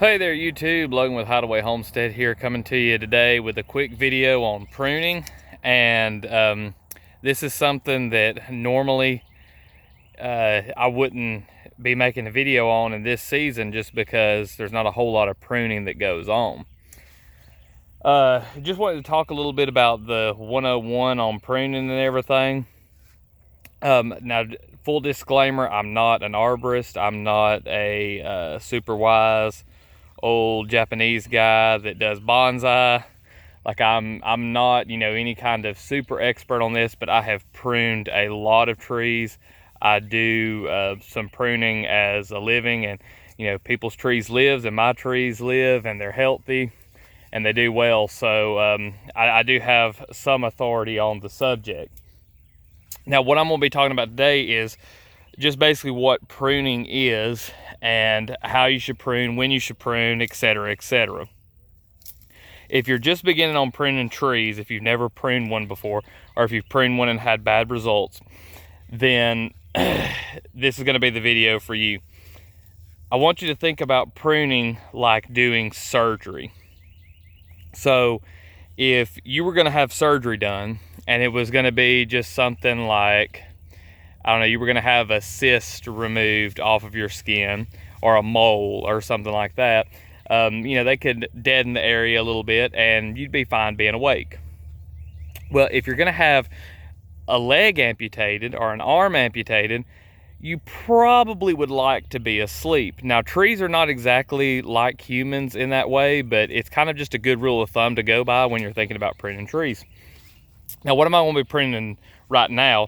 Hey there YouTube, Logan with Hideaway Homestead here, coming to you today with a quick video on pruning. And this is something that normally I wouldn't be making a video on in this season, just because there's not a whole lot of pruning that goes on. Just wanted to talk a little bit about the 101 on pruning and everything. Now, full disclaimer, I'm not an arborist. I'm not a super wise old Japanese guy that does bonsai. Like, I'm not, any kind of super expert on this, but I have pruned a lot of trees. I do some pruning as a living, and people's trees lives and my trees live, and they're healthy and they do well. So I do have some authority on the subject. Now, what I'm going to be talking about today is just basically what pruning is and how you should prune, when you should prune, etc., etc. If you're just beginning on pruning trees, if you've never pruned one before, or if you've pruned one and had bad results, then this is going to be the video for you. I want you to think about pruning like doing surgery. So if you were going to have surgery done, and it was going to be just something like, I don't know, you were going to have a cyst removed off of your skin, or a mole or something like that, they could deaden the area a little bit and you'd be fine being awake. Well, if you're going to have a leg amputated or an arm amputated, you probably would like to be asleep. Now, trees are not exactly like humans in that way, but it's kind of just a good rule of thumb to go by when you're thinking about pruning trees. Now, what am I going to be pruning right now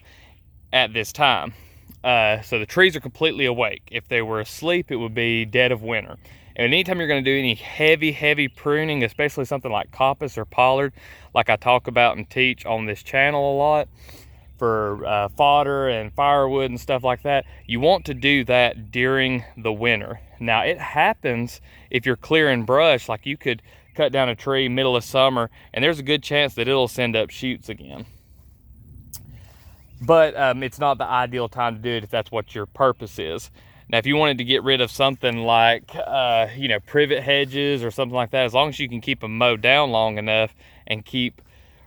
at this time? So the trees are completely awake. If they were asleep, it would be dead of winter. And anytime you're going to do any heavy pruning, especially something like coppice or pollard, like I talk about and teach on this channel a lot, for fodder and firewood and stuff like that, you want to do that during the winter. Now, it happens if you're clearing brush. Like, you could cut down a tree middle of summer and there's a good chance that it'll send up shoots again. But it's not the ideal time to do it if that's what your purpose is. Now, if you wanted to get rid of something like privet hedges or something like that, as long as you can keep them mowed down long enough and keep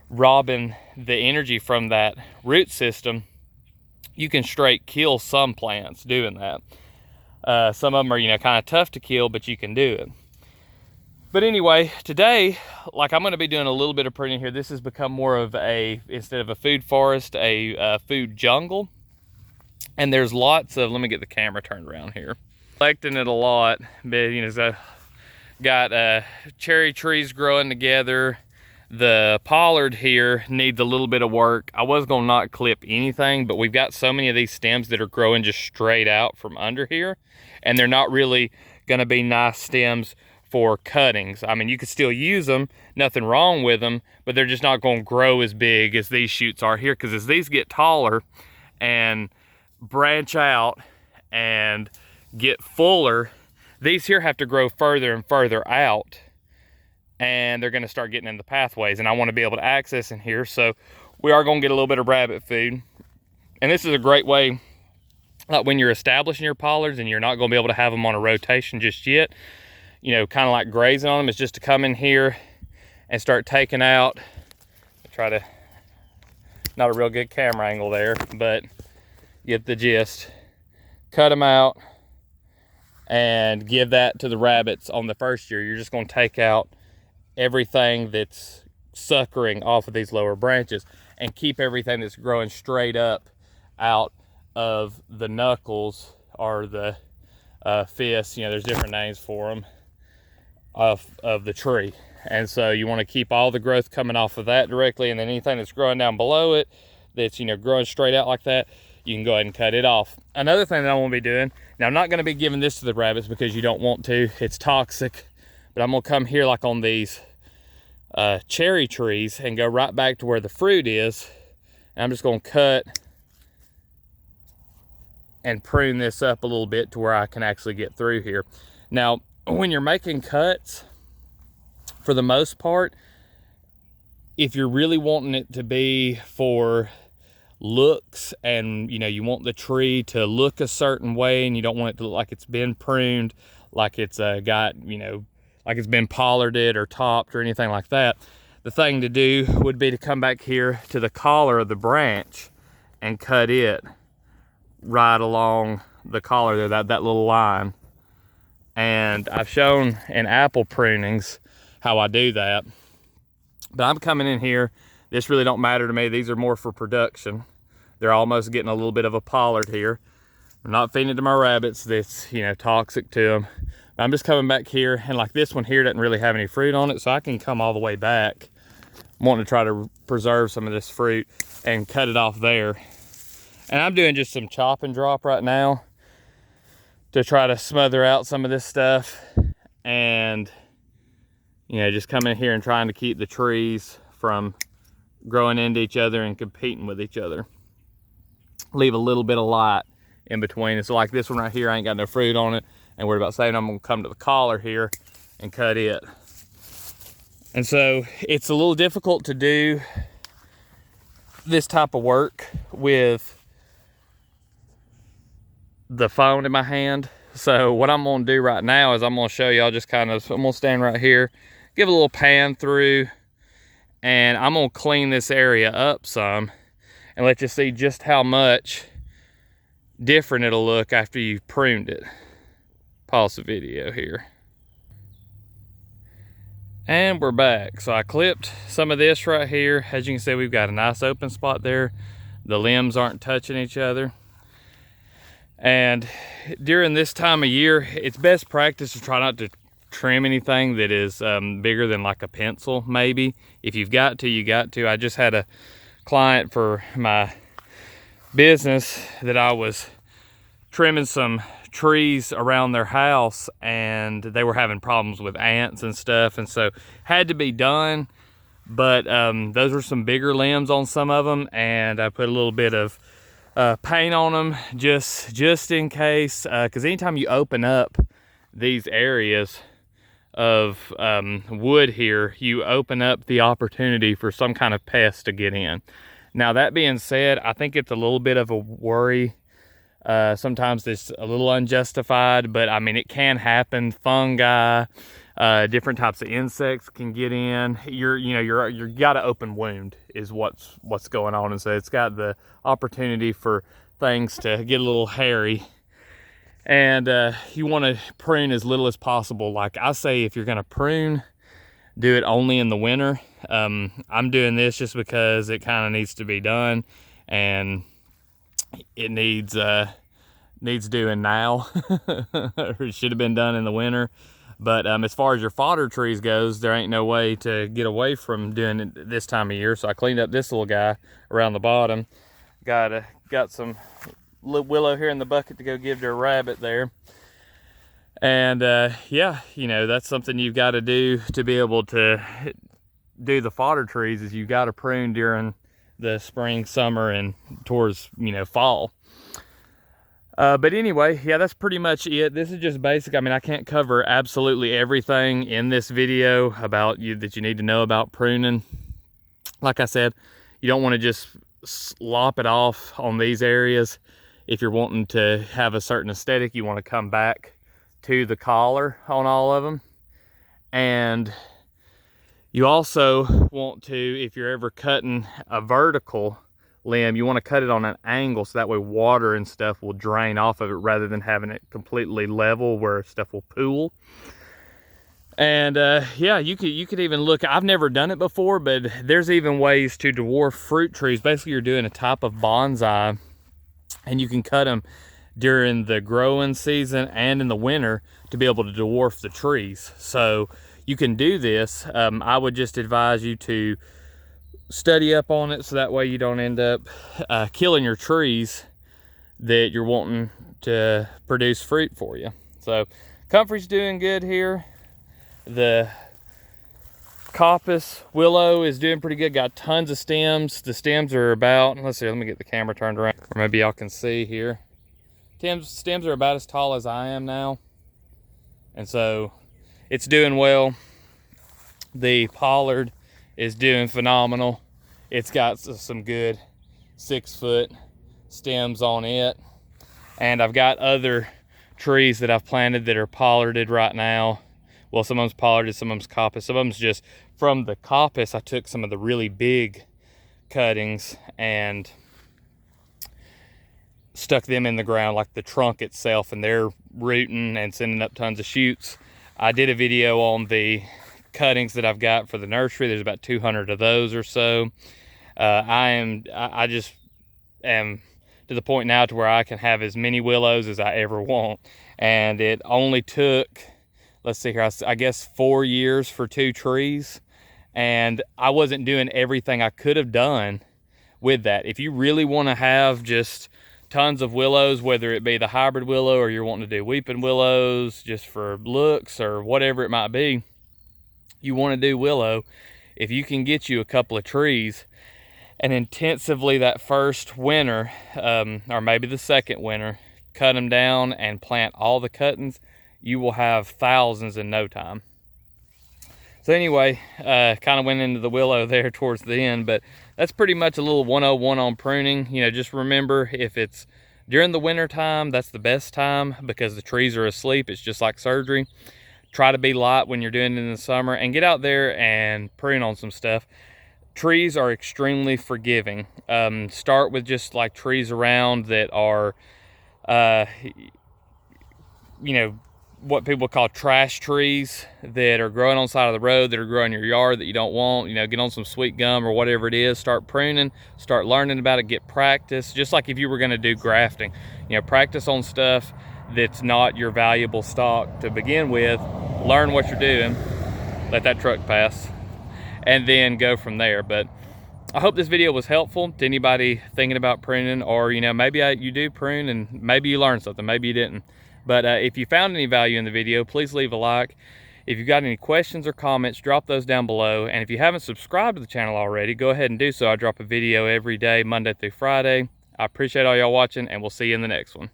robbing the energy from that root system, you can straight kill some plants doing that. Some of them are kind of tough to kill, but you can do it. But anyway, today, like, I'm going to be doing a little bit of pruning here. This has become more of a, instead of a food forest, a food jungle. And there's lots of, let me get the camera turned around here. Collecting it a lot, but so got cherry trees growing together. The pollard here needs a little bit of work. I was going to not clip anything, but we've got so many of these stems that are growing just straight out from under here, and they're not really going to be nice stems for cuttings. I mean, you could still use them, nothing wrong with them, but they're just not going to grow as big as these shoots are here, because as these get taller and branch out and get fuller, these here have to grow further and further out, and they're going to start getting in the pathways, and I want to be able to access in here. So we are going to get a little bit of rabbit food, and this is a great way, like when you're establishing your pollards and you're not going to be able to have them on a rotation just yet, kind of like grazing on them, is just to come in here and start taking out. Try to, not a real good camera angle there, but get the gist. Cut them out and give that to the rabbits on the first year. You're just going to take out everything that's suckering off of these lower branches and keep everything that's growing straight up out of the knuckles, or the fists, there's different names for them, of the tree. And so you want to keep all the growth coming off of that directly, and then anything that's growing down below it that's growing straight out like that, you can go ahead and cut it off. Another thing that I want to be doing, now I'm not going to be giving this to the rabbits because you don't want to, it's toxic, but I'm going to come here like on these cherry trees and go right back to where the fruit is, and I'm just going to cut and prune this up a little bit to where I can actually get through here. Now, when you're making cuts, for the most part, if you're really wanting it to be for looks, and you want the tree to look a certain way, and you don't want it to look like it's been pruned like it's got, you know, like it's been pollarded or topped or anything like that. The thing to do would be to come back here to the collar of the branch and cut it right along the collar there, that little line. And I've shown in apple prunings how I do that. But I'm coming in here, this really don't matter to me. These are more for production. They're almost getting a little bit of a pollard here. I'm not feeding it to my rabbits that's, you know, toxic to them. I'm just coming back here, and like this one here doesn't really have any fruit on it, so I can come all the way back. I'm wanting to try to preserve some of this fruit and cut it off there. And I'm doing just some chop and drop right now to try to smother out some of this stuff, and, you know, just coming in here and trying to keep the trees from growing into each other and competing with each other. Leave a little bit of light in between. It's like this one right here, I ain't got no fruit on it, and worried about saying I'm gonna come to the collar here and cut it. And so it's a little difficult to do this type of work with the phone in my hand. So what I'm gonna do right now is I'm gonna show y'all just kind of, I'm gonna stand right here, give a little pan through, and I'm gonna clean this area up some and let you see just how much different it'll look after you've pruned it. Pause the video here. And we're back. So I clipped some of this right here. As you can see, we've got a nice open spot there. The limbs aren't touching each other. And during this time of year, it's best practice to try not to trim anything that is bigger than like a pencil, maybe. If you've got to, you got to. I just had a client for my business that I was trimming some trees around their house, and they were having problems with ants and stuff, and so had to be done. But those were some bigger limbs on some of them, and I put a little bit of paint on them just in case, because anytime you open up these areas of wood here, you open up the opportunity for some kind of pest to get in. Now, that being said, I think it's a little bit of a worry. Sometimes it's a little unjustified, but I mean, it can happen. Fungi, different types of insects can get in. You got an open wound is what's going on, and so it's got the opportunity for things to get a little hairy. And you want to prune as little as possible. Like I say, if you're going to prune, do it only in the winter. I'm doing this just because it kind of needs to be done, and it needs doing now. Or it should have been done in the winter. But as far as your fodder trees goes, there ain't no way to get away from doing it this time of year. So I cleaned up this little guy around the bottom. Got some willow here in the bucket to go give to a rabbit there. And yeah, you know, that's something you've got to do to be able to do the fodder trees, is you've got to prune during the spring, summer, and towards, you know, fall. But anyway, yeah, that's pretty much it. This is just basic. I mean, I can't cover absolutely everything in this video about that you need to know about pruning. Like I said, you don't want to just lop it off on these areas. If you're wanting to have a certain aesthetic, you want to come back to the collar on all of them. And you also want to, if you're ever cutting a vertical limb, you want to cut it on an angle, so that way water and stuff will drain off of it rather than having it completely level where stuff will pool. And yeah, you could even look, I've never done it before, but there's even ways to dwarf fruit trees. Basically, you're doing a type of bonsai, and you can cut them during the growing season and in the winter to be able to dwarf the trees. So you can do this. I would just advise you to study up on it, so that way you don't end up killing your trees that you're wanting to produce fruit for you. So comfrey's doing good here. The coppice willow is doing pretty good. Got tons of stems. The stems are about, let's see, let me get the camera turned around, or maybe y'all can see here. Stems are about as tall as I am now, and so it's doing well. The pollard is doing phenomenal. It's got some good 6-foot stems on it, and I've got other trees that I've planted that are pollarded right now. Well, some of them's pollarded, some of them's coppice. Some of them's just from the coppice. I took some of the really big cuttings and stuck them in the ground, like the trunk itself, and they're rooting and sending up tons of shoots. I did a video on the cuttings that I've got for the nursery. There's about 200 of those or so. I just am to the point now to where I can have as many willows as I ever want. And it only took, let's see here, I guess 4 years for 2 trees. And I wasn't doing everything I could have done with that. If you really want to have just tons of willows, whether it be the hybrid willow or you're wanting to do weeping willows just for looks or whatever it might be, you want to do willow, if you can get you a couple of trees and intensively that first winter, or maybe the second winter, cut them down and plant all the cuttings, you will have thousands in no time. So anyway, kind of went into the willow there towards the end, but that's pretty much a little 101 on pruning. You know, just remember, if it's during the winter time, that's the best time because the trees are asleep. It's just like surgery. Try to be light when you're doing it in the summer and get out there and prune on some stuff. Trees are extremely forgiving. Start with just like trees around that are, you know, what people call trash trees that are growing on the side of the road, that are growing in your yard that you don't want. You know, get on some sweet gum or whatever it is, start pruning, start learning about it, get practice. Just like if you were going to do grafting, you know, practice on stuff that's not your valuable stock to begin with. Learn what you're doing, let that truck pass, and then go from there. But I hope this video was helpful to anybody thinking about pruning, or, you know, maybe you do prune and maybe you learned something, maybe you didn't. But if you found any value in the video, please leave a like. If you've got any questions or comments, drop those down below. And if you haven't subscribed to the channel already, go ahead and do so. I drop a video every day, Monday through Friday. I appreciate all y'all watching, and we'll see you in the next one.